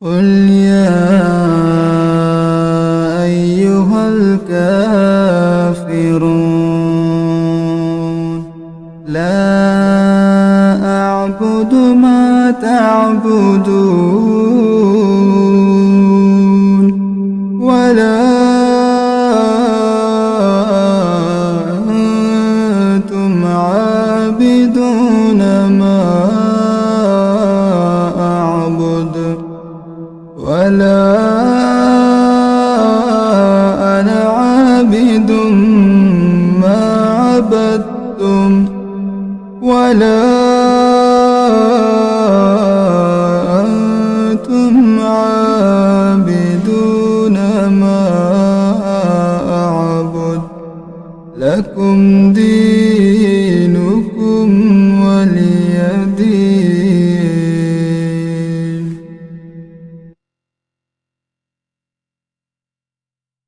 قل يا أيها الكافرون لا أعبد ما تعبدون ولا أنتم عابدون ما أعبد ولا أنا عابد ما عبدتم ولا أنتم